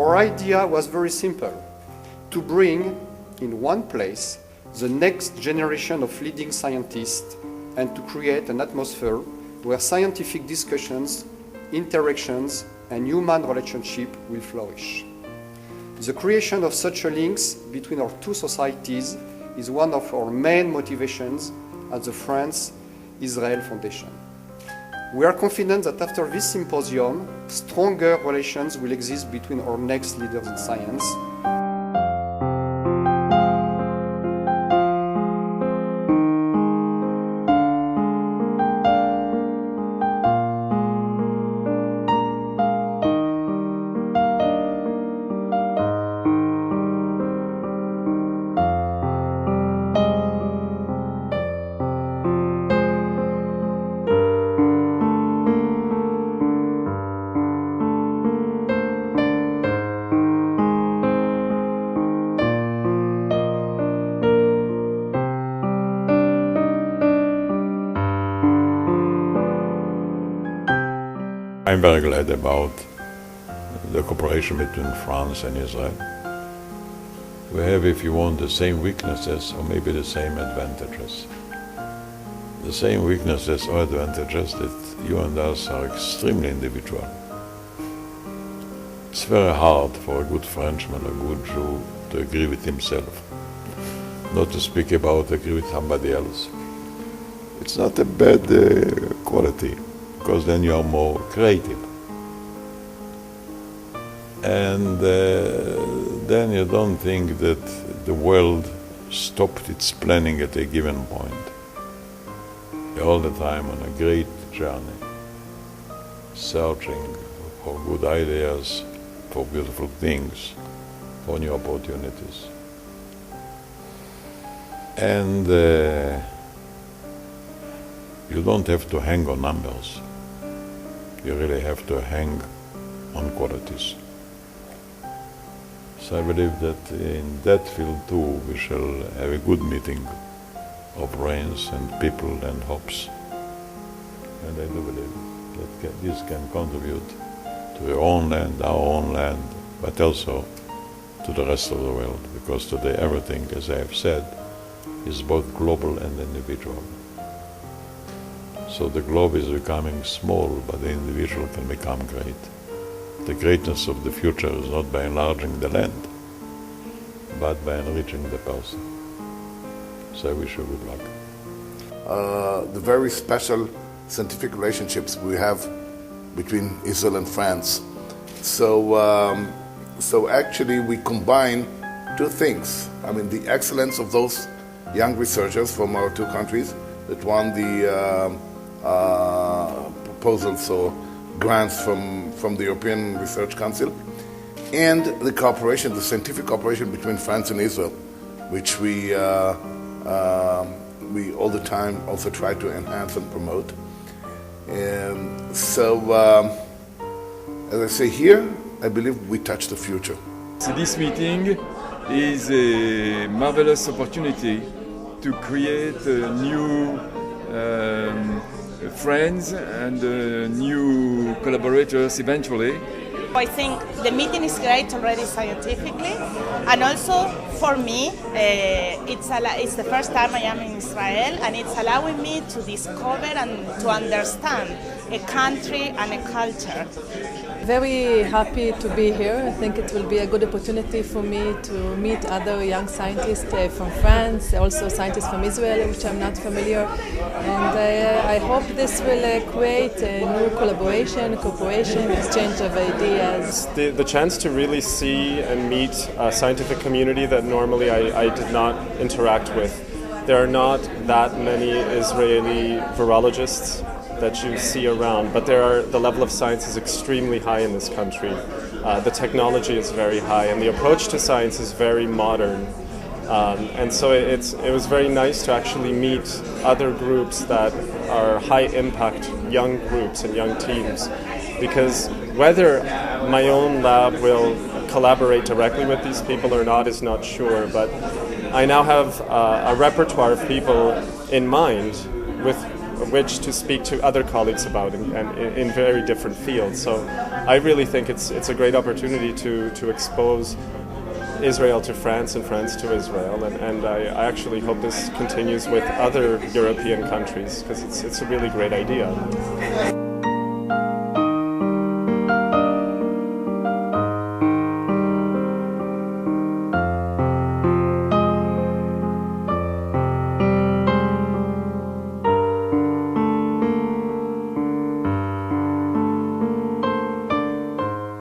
Our idea was very simple: to bring in one place the next generation of leading scientists and to create an atmosphere where scientific discussions, interactions, and human relationships will flourish. The creation of such a links between our two societies is one of our main motivations at the France-Israel Foundation. We are confident that after this symposium, stronger relations will exist between our next leaders in science. I'm very glad about the cooperation between France and Israel. We have, if you want, the same weaknesses or maybe the same advantages. The same weaknesses or advantages that you and us are extremely individual. It's very hard for a good Frenchman, a good Jew, to agree with himself, not to speak about agree with somebody else. It's not a bad quality, because then you are more creative. And then you don't think that the world stopped its planning at a given point. You're all the time on a great journey, searching for good ideas, for beautiful things, for new opportunities. And you don't have to hang on numbers. You really have to hang on qualities. So I believe that in that field too we shall have a good meeting of brains and people and hopes. And I do believe that this can contribute to your own land, our own land, but also to the rest of the world, because today everything, as I have said, is both global and individual. So the globe is becoming small, but the individual can become great. The greatness of the future is not by enlarging the land, but by enriching the person. So I wish you good luck. The very special scientific relationships we have between Israel and France. So actually we combine two things. I mean, the excellence of those young researchers from our two countries that won the proposals or grants from the European Research Council, and the cooperation, the scientific cooperation between France and Israel, which we all the time also try to enhance and promote. And so, as I say here, I believe we touch the future. So this meeting is a marvelous opportunity to create new friends and new collaborators eventually. I think the meeting is great already scientifically, and also for me it's the first time I am in Israel, and it's allowing me to discover and to understand a country and a culture. Very happy to be here. I think it will be a good opportunity for me to meet other young scientists from France, also scientists from Israel, which I'm not familiar. And I hope this will create a new collaboration, cooperation, exchange of ideas. The chance to really see and meet a scientific community that normally I did not interact with. There are not that many Israeli virologists that you see around, but the level of science is extremely high in this country. The technology is very high, and the approach to science is very modern. And so it was very nice to actually meet other groups that are high-impact young groups and young teams, because whether my own lab will collaborate directly with these people or not is not sure, but I now have a repertoire of people in mind with which to speak to other colleagues about and in very different fields. So I really think it's a great opportunity to expose Israel to France and France to Israel, and I actually hope this continues with other European countries because it's a really great idea.